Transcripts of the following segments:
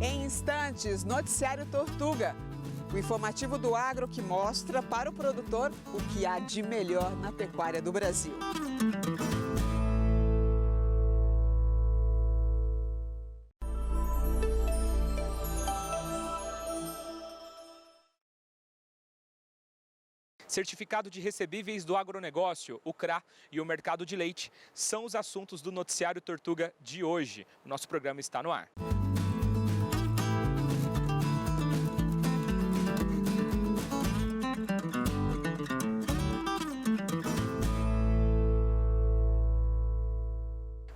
Em instantes, Noticiário Tortuga, o informativo do agro que mostra para o produtor o que há de melhor na pecuária do Brasil. Certificado de recebíveis do agronegócio, o CRA e o mercado de leite são os assuntos do Noticiário Tortuga de hoje. O nosso programa está no ar.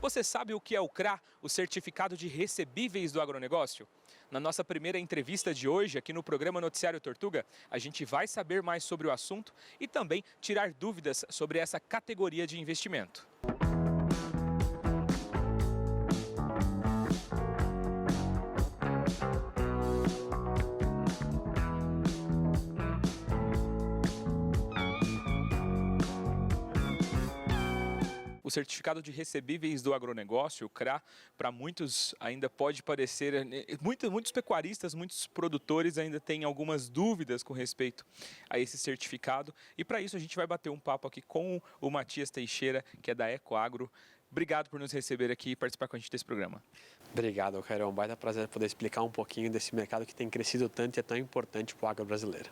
Você sabe o que é o CRA, o Certificado de Recebíveis do Agronegócio? Na nossa primeira entrevista de hoje, aqui no programa Noticiário Tortuga, a gente vai saber mais sobre o assunto e também tirar dúvidas sobre essa categoria de investimento. O certificado de recebíveis do agronegócio, o CRA, para muitos ainda pode parecer, muitos pecuaristas, muitos produtores ainda têm algumas dúvidas com respeito a esse certificado. E para isso a gente vai bater um papo aqui com o Matias Teixeira, que é da Ecoagro. Obrigado por nos receber aqui e participar com a gente desse programa. Obrigado, Caio. É um baita prazer poder explicar um pouquinho desse mercado que tem crescido tanto e é tão importante para o agro brasileiro.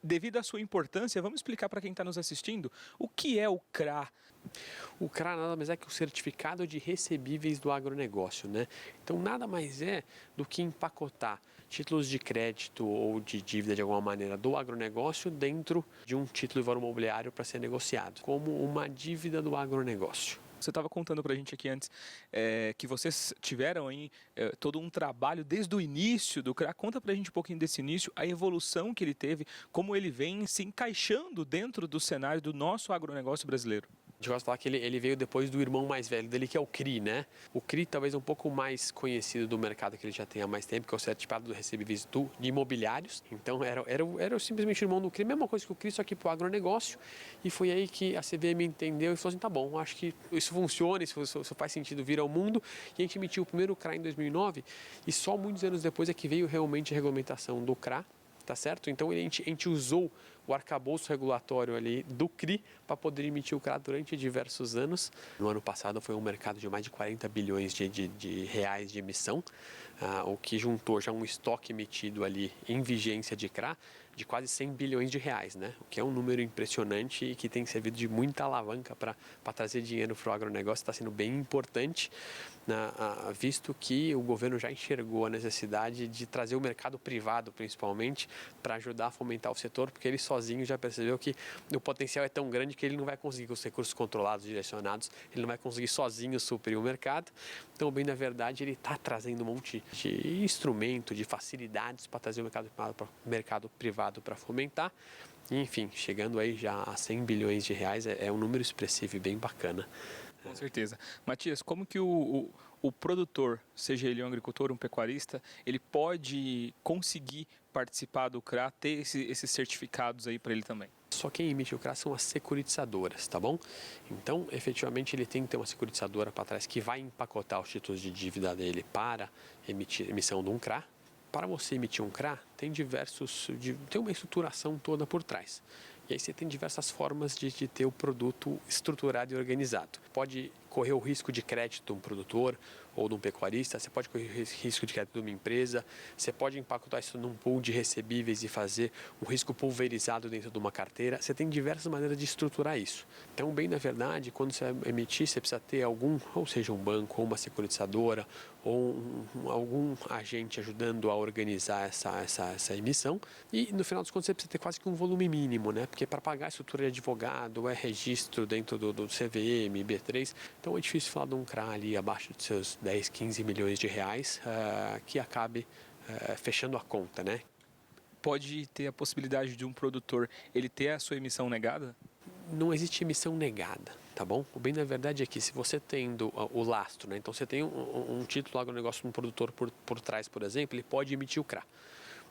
Devido à sua importância, vamos explicar para quem está nos assistindo o que é o CRA. O CRA nada mais é que o Certificado de Recebíveis do Agronegócio, né? Então nada mais é do que empacotar títulos de crédito ou de dívida de alguma maneira do agronegócio dentro de um título de valor imobiliário para ser negociado, como uma dívida do agronegócio. Você estava contando para a gente aqui antes que vocês tiveram aí todo um trabalho desde o início do CRA. Conta para a gente um pouquinho desse início, a evolução que ele teve, como ele vem se encaixando dentro do cenário do nosso agronegócio brasileiro. A gente gosta de falar que ele veio depois do irmão mais velho dele, que é o CRI, né? O CRI talvez um pouco mais conhecido do mercado que ele já tem há mais tempo, que é o Certificado de Recebíveis de Imobiliários. Então era simplesmente o irmão do CRI, mesma coisa que o CRI, só que para o agronegócio. E foi aí que a CVM entendeu e falou assim, tá bom, acho que isso funciona, isso faz sentido vir ao mundo. E a gente emitiu o primeiro CRA em 2009 e só muitos anos depois é que veio realmente a regulamentação do CRA. Tá certo? Então a gente usou o arcabouço regulatório ali do CRI para poder emitir o CRA durante diversos anos. No ano passado foi um mercado de mais de 40 bilhões de reais de emissão, o que juntou já um estoque emitido ali em vigência de CRA de quase 100 bilhões de reais, né? O que é um número impressionante e que tem servido de muita alavanca para trazer dinheiro para o agronegócio, está sendo bem importante, visto que o governo já enxergou a necessidade de trazer o mercado privado, principalmente, para ajudar a fomentar o setor, porque ele sozinho já percebeu que o potencial é tão grande que ele não vai conseguir, com os recursos controlados, direcionados, ele não vai conseguir sozinho suprir o mercado. Então, bem na verdade, ele está trazendo um monte de instrumento, de facilidades para trazer o mercado privado para fomentar. Enfim, chegando aí já a 100 bilhões de reais, é um número expressivo e bem bacana. Com certeza. Matias, como que o produtor, seja ele um agricultor, um pecuarista, ele pode conseguir participar do CRA, ter esses certificados aí para ele também? Só quem emite o CRA são as securitizadoras, tá bom? Então, efetivamente, ele tem que ter uma securitizadora para trás que vai empacotar os títulos de dívida dele para emissão de um CRA. Para você emitir um CRA, tem uma estruturação toda por trás. E aí você tem diversas formas de ter o produto estruturado e organizado. Pode correr o risco de crédito de um produtor ou de um pecuarista, você pode correr o risco de crédito de uma empresa, você pode empacotar isso num pool de recebíveis e fazer um risco pulverizado dentro de uma carteira. Você tem diversas maneiras de estruturar isso. Então, bem na verdade, quando você emitir, você precisa ter ou seja, um banco, ou uma securitizadora, ou algum agente ajudando a organizar essa emissão. E, no final dos contos, você precisa ter quase que um volume mínimo, né? Porque para pagar a estrutura de advogado, é registro dentro do CVM, B3, então é difícil falar de um CRA ali abaixo de seus 10, 15 milhões de reais que acabe fechando a conta, né? Pode ter a possibilidade de um produtor ele ter a sua emissão negada? Não existe emissão negada, tá bom? O bem na verdade é que se você tendo o lastro, né? Então você tem um título agronegócio de um produtor por trás, por exemplo, ele pode emitir o CRA.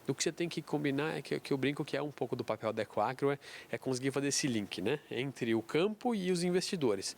O que você tem que combinar é que eu brinco que é um pouco do papel da Ecoagro, é conseguir fazer esse link, né? Entre o campo e os investidores.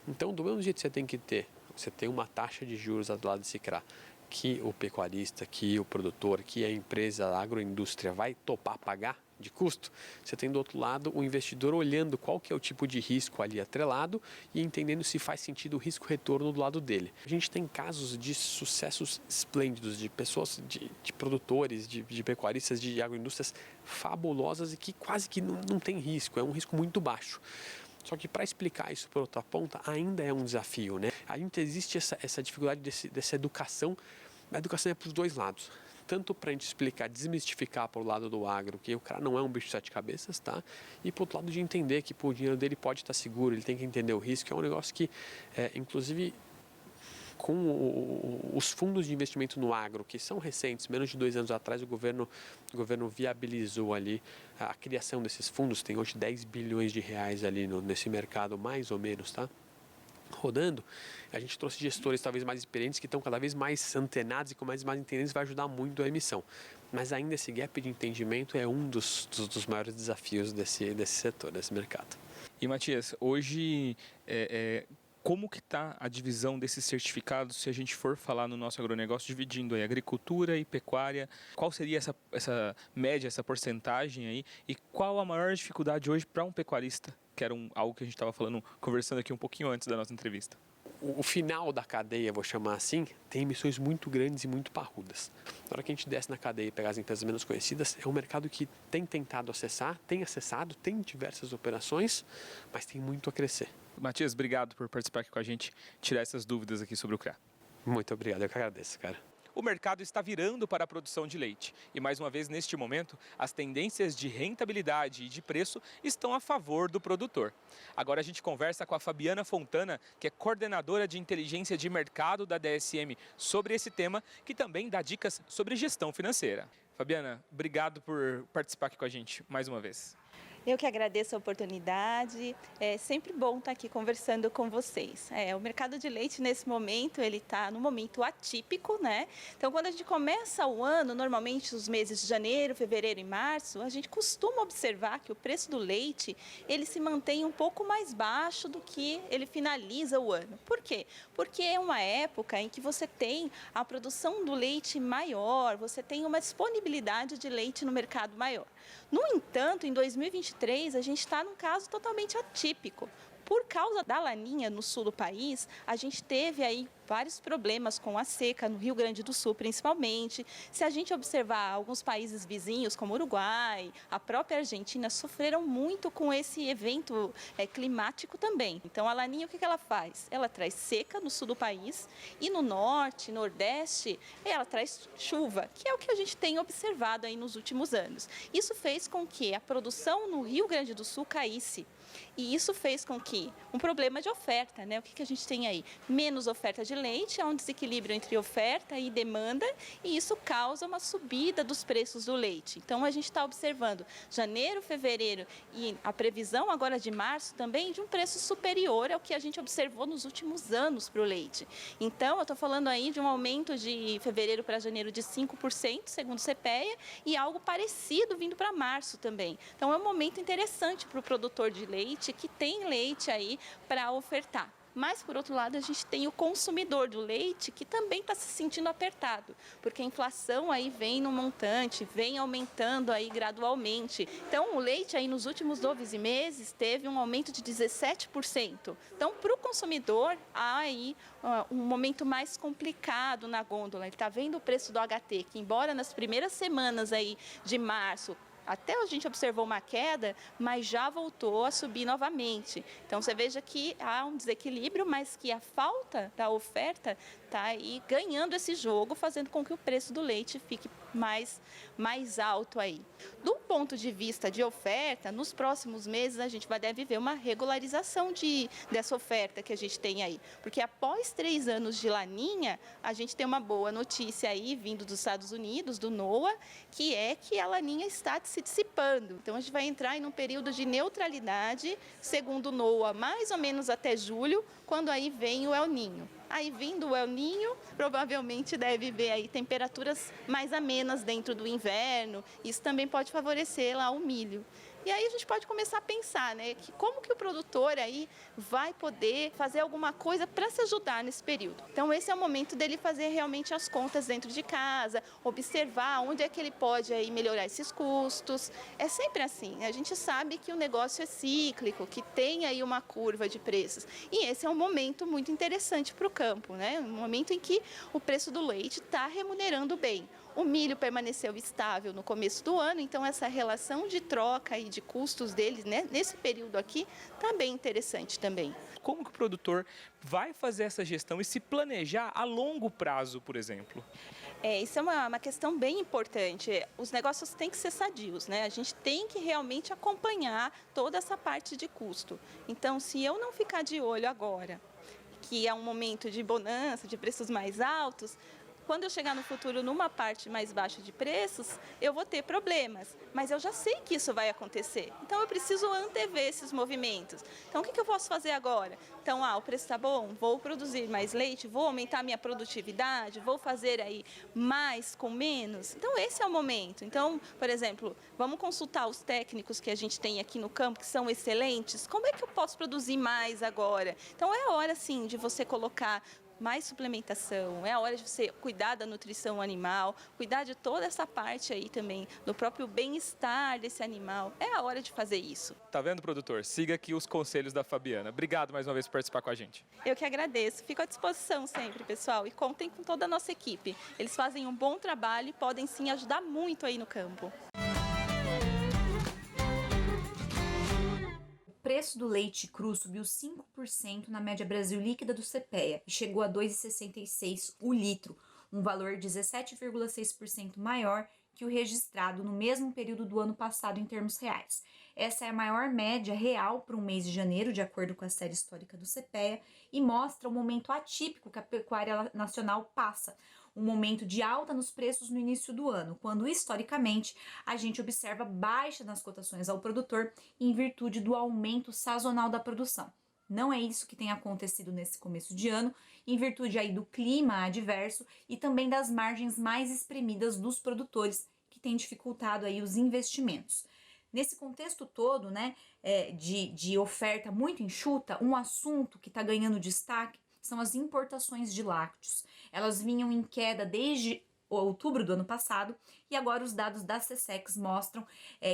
Então, do mesmo jeito que você tem uma taxa de juros do lado desse CRA, que o pecuarista, que o produtor, que a empresa, a agroindústria vai topar pagar de custo, você tem do outro lado o investidor olhando qual que é o tipo de risco ali atrelado e entendendo se faz sentido o risco-retorno do lado dele. A gente tem casos de sucessos esplêndidos, de pessoas, de produtores, de pecuaristas, de agroindústrias fabulosas e que quase que não tem risco, é um risco muito baixo. Só que para explicar isso por outra ponta ainda é um desafio, né? Ainda existe essa dificuldade dessa educação. A educação é para os dois lados. Tanto para a gente explicar, desmistificar para o lado do agro, que o cara não é um bicho de sete cabeças, tá? E para o outro lado de entender que o dinheiro dele pode estar seguro, ele tem que entender o risco, é um negócio que, inclusive, com os fundos de investimento no agro, que são recentes, menos de 2 anos atrás, o governo viabilizou ali a criação desses fundos, tem hoje 10 bilhões de reais ali nesse mercado, mais ou menos, tá? Rodando, a gente trouxe gestores talvez mais experientes que estão cada vez mais antenados e com mais entendentes vai ajudar muito a emissão. Mas ainda esse gap de entendimento é um dos maiores desafios desse setor, desse mercado. E Matias, hoje como que está a divisão desses certificados se a gente for falar no nosso agronegócio, dividindo aí agricultura e pecuária? Qual seria essa média, essa porcentagem aí? E qual a maior dificuldade hoje para um pecuarista? Que era algo que a gente estava conversando aqui um pouquinho antes da nossa entrevista. O final da cadeia, vou chamar assim, tem emissões muito grandes e muito parrudas. Na hora que a gente desce na cadeia e pegar as empresas menos conhecidas, é um mercado que tem tentado acessar, tem acessado, tem diversas operações, mas tem muito a crescer. Matias, obrigado por participar aqui com a gente, tirar essas dúvidas aqui sobre o CRA. Muito obrigado, eu que agradeço, cara. O mercado está virando para a produção de leite e, mais uma vez, neste momento, as tendências de rentabilidade e de preço estão a favor do produtor. Agora a gente conversa com a Fabiana Fontana, que é coordenadora de inteligência de mercado da DSM, sobre esse tema, que também dá dicas sobre gestão financeira. Fabiana, obrigado por participar aqui com a gente mais uma vez. Eu que agradeço a oportunidade, é sempre bom estar aqui conversando com vocês. O mercado de leite nesse momento, ele está num momento atípico, né? Então, quando a gente começa o ano, normalmente os meses de janeiro, fevereiro e março, a gente costuma observar que o preço do leite, ele se mantém um pouco mais baixo do que ele finaliza o ano. Por quê? Porque é uma época em que você tem a produção do leite maior, você tem uma disponibilidade de leite no mercado maior. No entanto, em 2023, a gente está num caso totalmente atípico. Por causa da laninha no sul do país, a gente teve aí vários problemas com a seca, no Rio Grande do Sul principalmente. Se a gente observar alguns países vizinhos, como o Uruguai, a própria Argentina, sofreram muito com esse evento climático também. Então, a laninha, o que ela faz? Ela traz seca no sul do país e no norte, nordeste, ela traz chuva, que é o que a gente tem observado aí nos últimos anos. Isso fez com que a produção no Rio Grande do Sul caísse. E isso fez com que um problema de oferta, né? O que a gente tem aí? Menos oferta de leite, há um desequilíbrio entre oferta e demanda e isso causa uma subida dos preços do leite. Então, a gente está observando janeiro, fevereiro e a previsão agora de março também de um preço superior ao que a gente observou nos últimos anos para o leite. Então, eu estou falando aí de um aumento de fevereiro para janeiro de 5%, segundo o CPEA, e algo parecido vindo para março também. Então, é um momento interessante para o produtor de leite que tem leite aí para ofertar. Mas, por outro lado, a gente tem o consumidor do leite que também está se sentindo apertado, porque a inflação aí vem no montante, vem aumentando aí gradualmente. Então, o leite aí nos últimos 12 meses teve um aumento de 17%. Então, para o consumidor, há aí um momento mais complicado na gôndola. Ele está vendo o preço do HT, que embora nas primeiras semanas aí de março, até a gente observou uma queda, mas já voltou a subir novamente. Então, você veja que há um desequilíbrio, mas que a falta da oferta está aí ganhando esse jogo, fazendo com que o preço do leite fique mais alto aí. Do ponto de vista de oferta, nos próximos meses a gente deve ver uma regularização dessa oferta que a gente tem aí. Porque após 3 anos de laninha, a gente tem uma boa notícia aí, vindo dos Estados Unidos, do NOAA, que é que a laninha está se dissipando. Então, a gente vai entrar em um período de neutralidade, segundo o NOAA, mais ou menos até julho, quando aí vem o El Niño. Aí, vindo o El Niño, provavelmente deve ver aí temperaturas mais amenas dentro do inverno. Isso também pode favorecer lá o milho. E aí a gente pode começar a pensar, né, que como que o produtor aí vai poder fazer alguma coisa para se ajudar nesse período. Então esse é o momento dele fazer realmente as contas dentro de casa, observar onde é que ele pode aí melhorar esses custos. É sempre assim, a gente sabe que o negócio é cíclico, que tem aí uma curva de preços. E esse é um momento muito interessante para o campo, né? Um momento em que o preço do leite está remunerando bem. O milho permaneceu estável no começo do ano, então essa relação de troca e de custos deles, né, nesse período aqui, está bem interessante também. Como que o produtor vai fazer essa gestão e se planejar a longo prazo, por exemplo? Isso é uma questão bem importante. Os negócios têm que ser sadios, né? A gente tem que realmente acompanhar toda essa parte de custo. Então, se eu não ficar de olho agora, que é um momento de bonança, de preços mais altos, quando eu chegar no futuro numa parte mais baixa de preços, eu vou ter problemas, mas eu já sei que isso vai acontecer. Então eu preciso antever esses movimentos. Então o que eu posso fazer agora? Então, o preço está bom, vou produzir mais leite, vou aumentar minha produtividade, vou fazer aí mais com menos. Então esse é o momento. Então, por exemplo, vamos consultar os técnicos que a gente tem aqui no campo, que são excelentes. Como é que eu posso produzir mais agora? Então é a hora sim de você colocar mais suplementação, é a hora de você cuidar da nutrição animal, cuidar de toda essa parte aí também, do próprio bem-estar desse animal. É a hora de fazer isso. Tá vendo, produtor? Siga aqui os conselhos da Fabiana. Obrigado mais uma vez por participar com a gente. Eu que agradeço. Fico à disposição sempre, pessoal, e contem com toda a nossa equipe. Eles fazem um bom trabalho e podem sim ajudar muito aí no campo. O preço do leite cru subiu 5% na média Brasil líquida do CPEA e chegou a R$ 2,66 o litro, um valor 17,6% maior que o registrado no mesmo período do ano passado em termos reais. Essa é a maior média real para o mês de janeiro, de acordo com a série histórica do CPEA, e mostra o momento atípico que a pecuária nacional passa, um momento de alta nos preços no início do ano, quando historicamente a gente observa baixa nas cotações ao produtor em virtude do aumento sazonal da produção. Não é isso que tem acontecido nesse começo de ano, em virtude aí do clima adverso e também das margens mais espremidas dos produtores, que tem dificultado aí os investimentos. Nesse contexto todo, né, de oferta muito enxuta, um assunto que está ganhando destaque são as importações de lácteos. Elas vinham em queda desde outubro do ano passado e agora os dados da SECEX mostram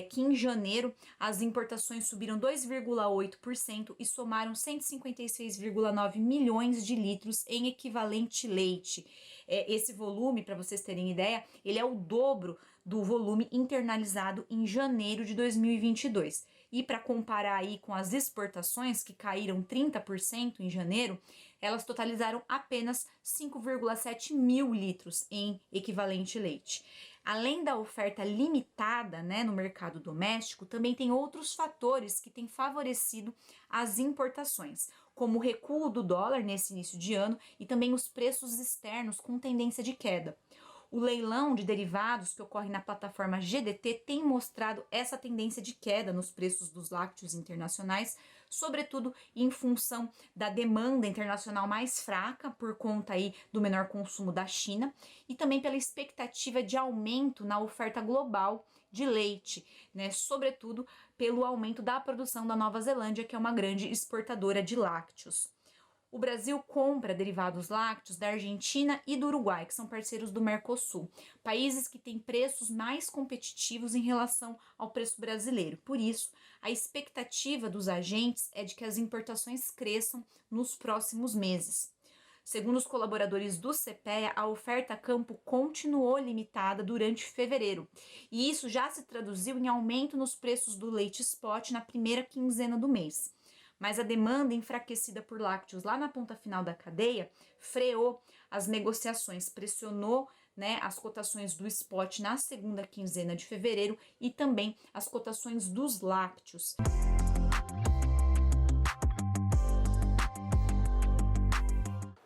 que em janeiro as importações subiram 2,8% e somaram 156,9 milhões de litros em equivalente leite. Esse volume, para vocês terem ideia, ele é o dobro do volume internalizado em janeiro de 2022. E para comparar aí com as exportações, que caíram 30% em janeiro, elas totalizaram apenas 5,7 mil litros em equivalente leite. Além da oferta limitada, né, no mercado doméstico, também tem outros fatores que têm favorecido as importações, como o recuo do dólar nesse início de ano e também os preços externos com tendência de queda. O leilão de derivados que ocorre na plataforma GDT tem mostrado essa tendência de queda nos preços dos lácteos internacionais, sobretudo em função da demanda internacional mais fraca por conta aí do menor consumo da China e também pela expectativa de aumento na oferta global de leite, né? Sobretudo pelo aumento da produção da Nova Zelândia, que é uma grande exportadora de lácteos. O Brasil compra derivados lácteos da Argentina e do Uruguai, que são parceiros do Mercosul, países que têm preços mais competitivos em relação ao preço brasileiro. Por isso, a expectativa dos agentes é de que as importações cresçam nos próximos meses. Segundo os colaboradores do CPEA, a oferta a campo continuou limitada durante fevereiro, e isso já se traduziu em aumento nos preços do leite spot na primeira quinzena do mês. Mas a demanda enfraquecida por lácteos lá na ponta final da cadeia freou as negociações, pressionou, né, as cotações do spot na segunda quinzena de fevereiro e também as cotações dos lácteos.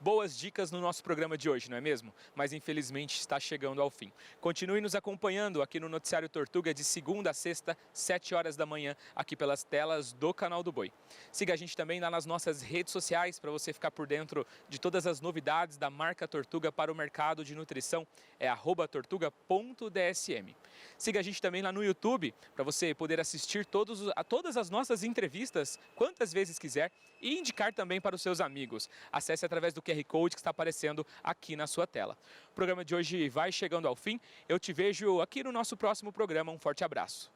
boas dicas no nosso programa de hoje, não é mesmo? Mas infelizmente está chegando ao fim. Continue nos acompanhando aqui no Noticiário Tortuga de segunda a sexta, 7 horas da manhã, aqui pelas telas do Canal do Boi. Siga a gente também lá nas nossas redes sociais para você ficar por dentro de todas as novidades da marca Tortuga para o mercado de nutrição. É @tortuga.dsm. Siga a gente também lá no YouTube para você poder assistir todas as nossas entrevistas quantas vezes quiser e indicar também para os seus amigos. Acesse através do QR Code que está aparecendo aqui na sua tela. O programa de hoje vai chegando ao fim. Eu te vejo aqui no nosso próximo programa. Um forte abraço.